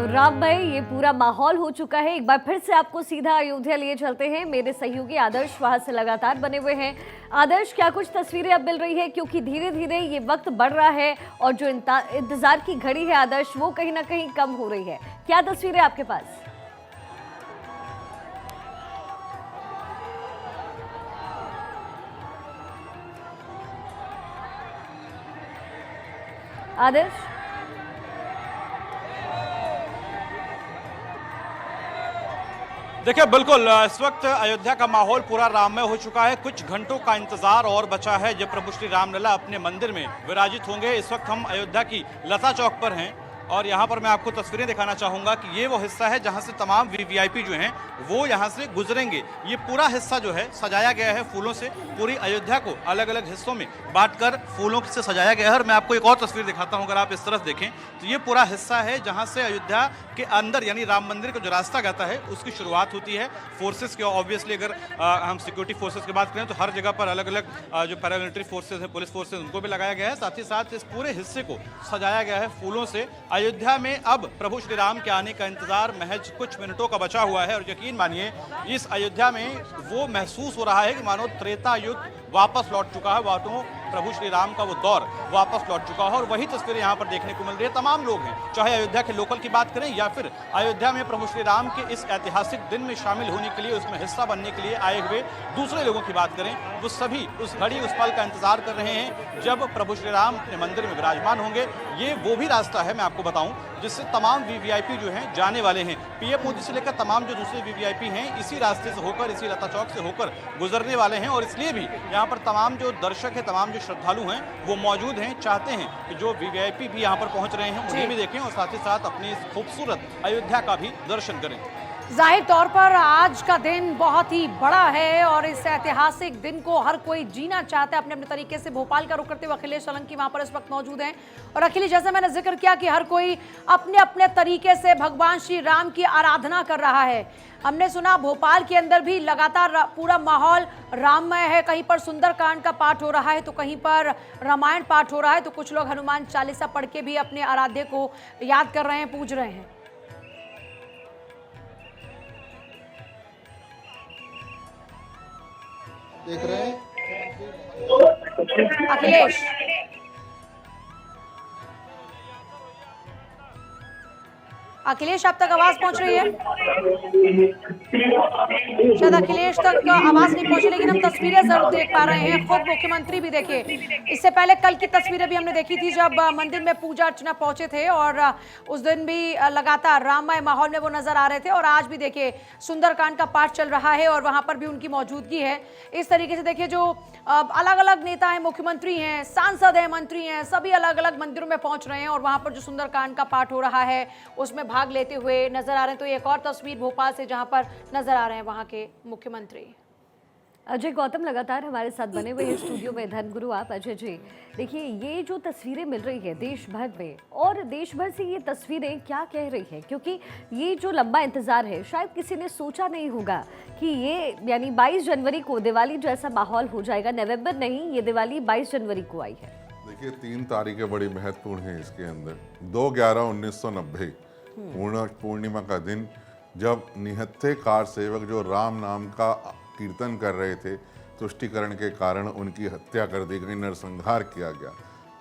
तो राममय ये पूरा माहौल हो चुका है। एक बार फिर से आपको सीधा अयोध्या लिए चलते हैं। मेरे सहयोगी आदर्श वहां से लगातार बने हुए हैं। आदर्श, क्या कुछ तस्वीरें अब मिल रही है? क्योंकि धीरे धीरे ये वक्त बढ़ रहा है और जो इंतजार की घड़ी है आदर्श, वो कहीं ना कहीं कम हो रही है। क्या तस्वीरें आपके पास? आदर्श, देखिए बिल्कुल इस वक्त अयोध्या का माहौल पूरा राममय हो चुका है। कुछ घंटों का इंतजार और बचा है जब प्रभु श्री रामलला अपने मंदिर में विराजित होंगे। इस वक्त हम अयोध्या की लता चौक पर हैं और यहाँ पर मैं आपको तस्वीरें दिखाना चाहूंगा कि ये वो हिस्सा है जहाँ से तमाम वीवीआईपी जो हैं वो यहाँ से गुजरेंगे। ये पूरा हिस्सा जो है सजाया गया है फूलों से। पूरी अयोध्या को अलग अलग हिस्सों में बांटकर फूलों से सजाया गया है। और मैं आपको एक और तस्वीर दिखाता हूँ, अगर आप इस तरफ देखें तो ये पूरा हिस्सा है जहाँ से अयोध्या के अंदर यानी राम मंदिर का जो रास्ता जाता है उसकी शुरुआत होती है। फोर्सेस की ऑब्वियसली अगर हम सिक्योरिटी फोर्सेस की बात करें तो हर जगह पर अलग अलग जो पैरामिलिट्री फोर्सेस है, पुलिस फोर्सेस, उनको भी लगाया गया है। साथ ही साथ इस पूरे हिस्से को सजाया गया है फूलों से। अयोध्या में अब प्रभु श्री राम के आने का इंतजार महज कुछ मिनटों का बचा हुआ है और यकीन मानिए इस अयोध्या में वो महसूस हो रहा है कि मानो त्रेता युग वापस लौट चुका है। वाटों प्रभु श्री राम का वो दौर वापस लौट चुका है और वही तस्वीरें यहाँ पर देखने को मिल रही है। तमाम लोग हैं, चाहे अयोध्या के लोकल की बात करें या फिर अयोध्या में प्रभु श्री राम के इस ऐतिहासिक दिन में शामिल होने के लिए, उसमें हिस्सा बनने के लिए आए हुए दूसरे लोगों की बात करें, वो सभी उस घड़ी उस पल का इंतजार कर रहे हैं जब प्रभु श्री राम अपने मंदिर में विराजमान होंगे। ये वो भी रास्ता है, मैं आपको बताऊं, जिससे तमाम वीवीआईपी जो हैं जाने वाले हैं। पीएम मोदी से लेकर तमाम जो दूसरे वीवीआईपी हैं इसी रास्ते से होकर, इसी लता चौक से होकर गुजरने वाले हैं। और इसलिए भी यहाँ पर तमाम जो दर्शक हैं, तमाम जो श्रद्धालु हैं वो मौजूद हैं, चाहते हैं कि जो वीवीआईपी भी यहाँ पर पहुँच रहे हैं उन्हें भी देखें और साथ ही साथ अपनी इस खूबसूरत अयोध्या का भी दर्शन करें। जाहिर तौर पर आज का दिन बहुत ही बड़ा है और इस ऐतिहासिक दिन को हर कोई जीना चाहता है अपने अपने तरीके से। भोपाल का रुख करते हुए अखिलेश सोलंकी वहां पर इस वक्त मौजूद हैं। और अखिलेश, जैसे मैंने जिक्र किया कि हर कोई अपने अपने तरीके से भगवान श्री राम की आराधना कर रहा है। हमने सुना भोपाल के अंदर भी लगातार पूरा माहौल राममय है। कहीं पर सुंदरकांड का पाठ हो रहा है तो कहीं पर रामायण पाठ हो रहा है, तो कुछ लोग हनुमान चालीसा पढ़ के भी अपने आराध्य को याद कर रहे हैं, पूज रहे हैं। देख रहे हैं अखिलेश, अखिलेश आप तक आवाज पहुंच रही है? शायद अखिलेश तक आवाज नहीं पहुंची, लेकिन हम तस्वीरें जरूर देख पा रहे हैं। खुद मुख्यमंत्री भी देखे, इससे पहले कल की तस्वीरें भी हमने देखी थी जब मंदिर में पूजा अर्चना पहुंचे थे और उस दिन भी लगातार राममय माहौल में वो नजर आ रहे थे। और आज भी देखिए सुंदरकांड का पाठ चल रहा है और वहां पर भी उनकी मौजूदगी है। इस तरीके से देखिए जो अलग अलग नेता हैं, मुख्यमंत्री हैं, सांसद हैं, मंत्री हैं, सभी अलग अलग मंदिरों में पहुंच रहे हैं और वहां पर जो सुंदरकांड का पाठ हो रहा है उसमें भाग लेते हुए नजर आ रहे हैं। तो एक और तस्वीर भोपाल से जहां पर नजर आ रहे हैं वहां के मुख्यमंत्री। अजय गौतम लगातार हमारे साथ बने हुए हैं स्टूडियो में। धनगुरु आप अजय जी, देखिए ये जो तस्वीरें मिल रही है देश भर में, और देश भर से ये तस्वीरें क्या कह रही है? क्योंकि ये जो लंबा इंतजार है, शायद किसी ने सोचा नहीं होगा कि ये यानी 22 जनवरी को दिवाली जैसा माहौल हो जाएगा। नवंबर नहीं, ये दिवाली 22 जनवरी को आई है। देखिए 3 तारीखें बड़ी महत्वपूर्ण हैं इसके अंदर। 2/11/1990 पूर्णिमा का दिन, जब निहत्थे कार सेवक जो राम नाम का कीर्तन कर रहे थे, तुष्टिकरण के कारण उनकी हत्या कर दी गई, नरसंहार किया गया।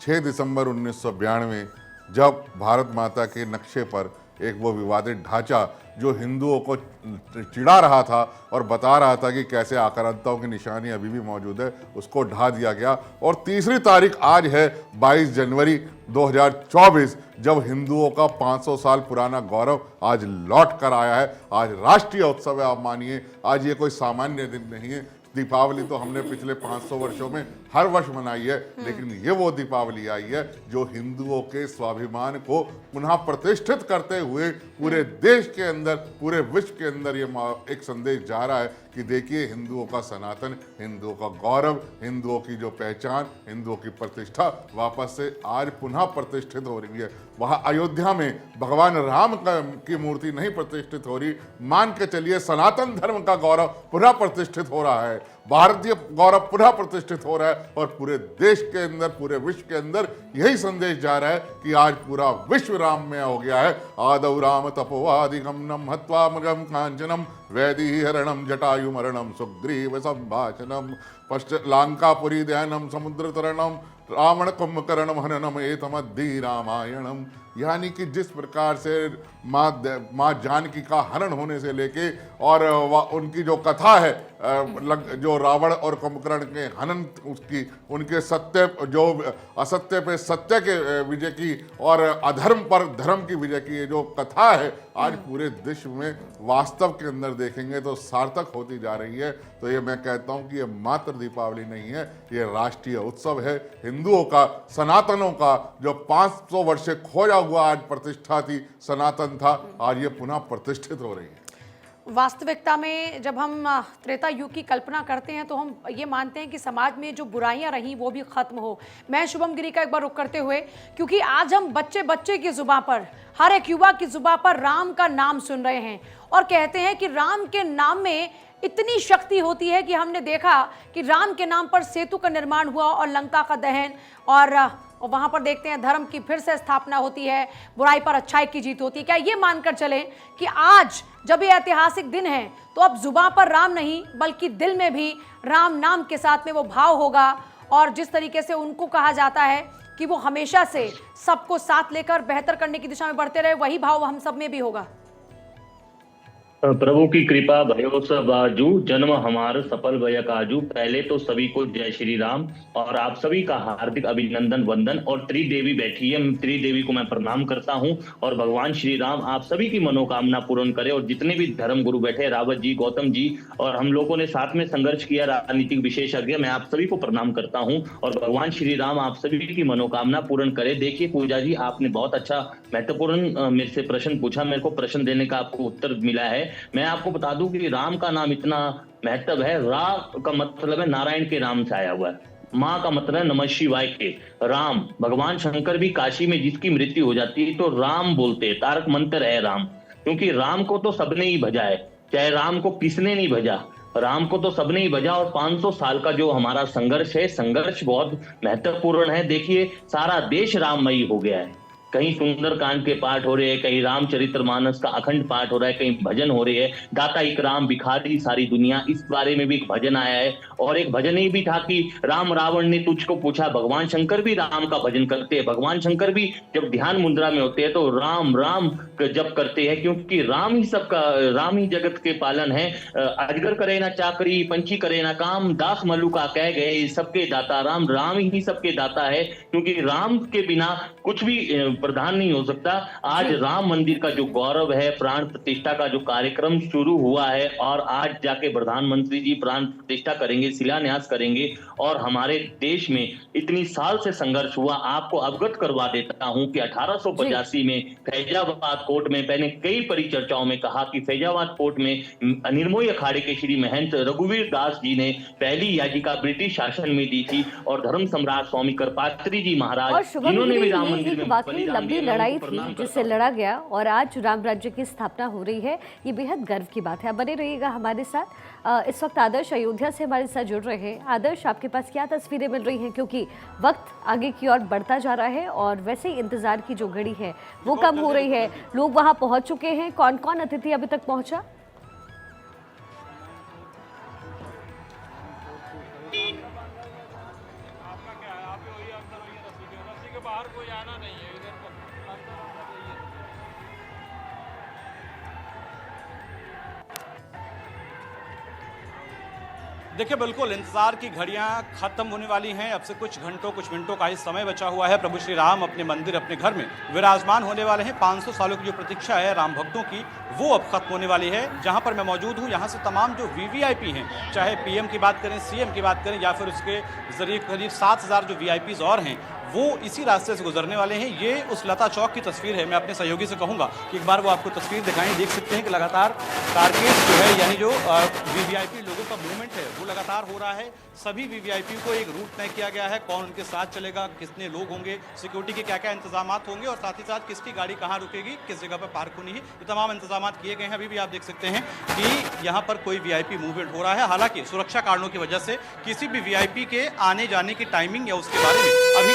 6 दिसंबर 1992 जब भारत माता के नक्शे पर एक वो विवादित ढांचा जो हिंदुओं को चिढ़ा रहा था और बता रहा था कि कैसे आक्रांताओं की निशानी अभी भी मौजूद है, उसको ढा दिया गया। और तीसरी तारीख आज है 22 जनवरी 2024, जब हिंदुओं का 500 साल पुराना गौरव आज लौट कर आया है। आज राष्ट्रीय उत्सव है, आप मानिए, आज ये कोई सामान्य दिन नहीं है। दीपावली तो हमने पिछले 500 वर्षों में हर वर्ष मनाई है, लेकिन ये वो दीपावली आई है जो हिंदुओं के स्वाभिमान को पुनः प्रतिष्ठित करते हुए पूरे देश के अंदर, पूरे विश्व के अंदर ये एक संदेश जा रहा है कि देखिए हिंदुओं का सनातन, हिंदुओं का गौरव, हिंदुओं की जो पहचान, हिंदुओं की प्रतिष्ठा वापस से आज पुनः प्रतिष्ठित हो रही है। वहाँ अयोध्या में भगवान राम की मूर्ति नहीं प्रतिष्ठित हो रही, मान के चलिए सनातन धर्म का गौरव पुनः प्रतिष्ठित हो रहा है, भारतीय गौरव पुनः प्रतिष्ठित हो रहा है। और पूरे देश के अंदर, पूरे विश्व के अंदर यही संदेश जा रहा है कि आज पूरा विश्व राममय हो गया है। आदौ राम तपोवादिगमनम हत्वा मृगम कांचनम वैदिहरणम जटायु मरणम सुग्रीव संभाषणम पश्च लांकापुरी दहनम समुद्र तरणम रावण कुंभकर्ण हननम एतमद्धि रामायणम। यानी कि जिस प्रकार से माँ जानकी का हनन होने से लेके और उनकी जो कथा है, जो रावण और कुंभकर्ण के हनन, उसकी उनके सत्य, जो असत्य पे सत्य के विजय की और अधर्म पर धर्म की विजय की ये जो कथा है आज पूरे विश्व में वास्तव के अंदर देखेंगे तो सार्थक होती जा रही है। तो ये मैं कहता हूँ कि ये मात्र दीपावली नहीं है, ये राष्ट्रीय उत्सव है हिंदुओं का, सनातनों का। जो 500 वर्ष से खोया हुआ आज प्रतिष्ठा थी, सनातन था, आज ये पुनः प्रतिष्ठित हो रही है। वास्तविकता में जब हम त्रेता युग की कल्पना करते हैं तो हम ये मानते हैं कि समाज में जो बुराइयां रहीं वो भी खत्म हो। मैं शुभम गिरी का एक बार रुख करते हुए, क्योंकि आज हम बच्चे बच्चे की जुबान पर, हर एक युवा की जुबान पर राम का नाम सुन रहे हैं और कहते हैं कि राम के नाम में इतनी शक्ति होती है कि हमने देखा कि राम के नाम पर सेतु का निर्माण हुआ और लंका का दहन, और वहां पर देखते हैं धर्म की फिर से स्थापना होती है, बुराई पर अच्छाई की जीत होती है। क्या ये मानकर चलें कि आज जब ये ऐतिहासिक दिन है तो अब जुबान पर राम नहीं बल्कि दिल में भी राम नाम के साथ में वो भाव होगा, और जिस तरीके से उनको कहा जाता है कि वो हमेशा से सबको साथ लेकर बेहतर करने की दिशा में बढ़ते रहे, वही भाव हम सब में भी होगा। प्रभु की कृपा भयो सब आजू, जन्म हमार सफल भय काजू। पहले तो सभी को जय श्री राम और आप सभी का हार्दिक अभिनंदन वंदन। और त्रिदेवी बैठी है, त्रिदेवी को मैं प्रणाम करता हूं और भगवान श्री राम आप सभी की मनोकामना पूर्ण करे। और जितने भी धर्म गुरु बैठे, रावत जी, गौतम जी, और हम लोगों ने साथ में संघर्ष किया, राजनीतिक विशेषज्ञ, मैं आप सभी को प्रणाम करता हूं और भगवान श्री राम आप सभी की मनोकामना पूर्ण करे। देखिए पूजा जी, आपने बहुत अच्छा महत्वपूर्ण मेरे से प्रश्न पूछा, मेरे को प्रश्न देने का आपको उत्तर मिला है। मैं आपको बता दूं कि राम का नाम इतना महत्व है। रा का मतलब है नारायण के राम से आया हुआ है, माँ का मतलब है नमः शिवाय के राम। भगवान शंकर भी काशी में जिसकी मृत्यु हो जाती है तो राम बोलते हैं, तारक मंत्र है राम, क्योंकि राम को तो सबने ही भजा है, चाहे राम को किसने नहीं भजा, राम को तो सबने ही भजा। और 500 साल का जो हमारा संघर्ष है, संघर्ष बहुत महत्वपूर्ण है। देखिए सारा देश राममयी हो गया है, कहीं सुंदरकांड के पाठ हो रहे हैं, कहीं रामचरितमानस का अखंड पाठ हो रहा है, कहीं भजन हो रहे हैं, दाता इकराम बिखारी सारी दुनिया, इस बारे में भी एक भजन आया है। और एक भजन ये भी था कि राम रावण ने तुझको पूछा। भगवान शंकर भी राम का भजन करते हैं, भगवान शंकर भी जब ध्यान मुद्रा में होते हैं तो राम राम जप करते हैं, क्योंकि राम ही सबका, राम ही जगत के पालन है। अजगर करे ना चाकरी, पंछी करे ना काम, दास मल्लुका कह गए सबके दाता राम, राम ही सबके दाता है, क्योंकि राम के बिना कुछ भी प्रधान नहीं हो सकता। आज राम मंदिर का जो गौरव है, प्राण प्रतिष्ठा का जो कार्यक्रम शुरू हुआ है और आज जाके प्रधानमंत्री जी प्राण प्रतिष्ठा करेंगे, शिलान्यास करेंगे। और हमारे देश में इतनी साल से संघर्ष हुआ, आपको अवगत करवा देता हूं कि 1885 में फैजाबाद कोर्ट में, मैंने कई परिचर्चाओं में कहा कि फैजाबाद कोर्ट में निर्मोही अखाड़े के श्री महंत रघुवीर दास जी ने पहली याचिका ब्रिटिश शासन में दी थी और धर्म सम्राट स्वामी करपात्री जी महाराज, जिन्होंने भी राम मंदिर में लंबी लड़ाई थी जिससे लड़ा गया और आज राम राज्य की स्थापना हो रही है, ये बेहद गर्व की बात है। आप बने रहिएगा हमारे साथ। इस वक्त आदर्श अयोध्या से हमारे साथ जुड़ रहे हैं। आदर्श, आपके पास क्या तस्वीरें मिल रही हैं, क्योंकि वक्त आगे की ओर बढ़ता जा रहा है और वैसे ही इंतजार की जो घड़ी है वो कम हो रही है, लोग वहां पहुंच चुके हैं। कौन कौन अतिथि अभी तक पहुंचा? देखिए बिल्कुल इंतजार की घड़ियां खत्म होने वाली हैं। अब से कुछ घंटों कुछ मिनटों का ही समय बचा हुआ है। प्रभु श्री राम अपने मंदिर, अपने घर में विराजमान होने वाले हैं। 500 सालों की जो प्रतीक्षा है राम भक्तों की, वो अब खत्म होने वाली है। जहां पर मैं मौजूद हूं, यहां से तमाम जो वीवीआईपी हैं, चाहे पीएम की बात करें, सीएम की बात करें, या फिर उसके जरिए करीब 7000 जो वीआईपीज और हैं, वो इसी रास्ते से गुजरने वाले हैं। ये उस लता चौक की तस्वीर है। मैं अपने सहयोगी से कहूँगा कि एक बार वो आपको तस्वीर दिखाएं। देख सकते हैं कि लगातार कारकेड जो है, यानी जो वीवीआईपी लोगों का मूवमेंट है वो लगातार हो रहा है। सभी वीवीआईपी को एक रूट तय किया गया है, कौन उनके साथ चलेगा, कितने लोग होंगे, सिक्योरिटी के क्या क्या इंतजाम होंगे और साथ ही साथ किसकी गाड़ी कहाँ रुकेगी, किस जगह पर पार्क होनी है, ये तमाम इंतजाम किए गए हैं। अभी भी आप देख सकते हैं कि यहाँ पर कोई वीआईपी मूवमेंट हो रहा है। हालांकि सुरक्षा कारणों की वजह से किसी भी वीआईपी के आने जाने की टाइमिंग या उसके बारे में अभी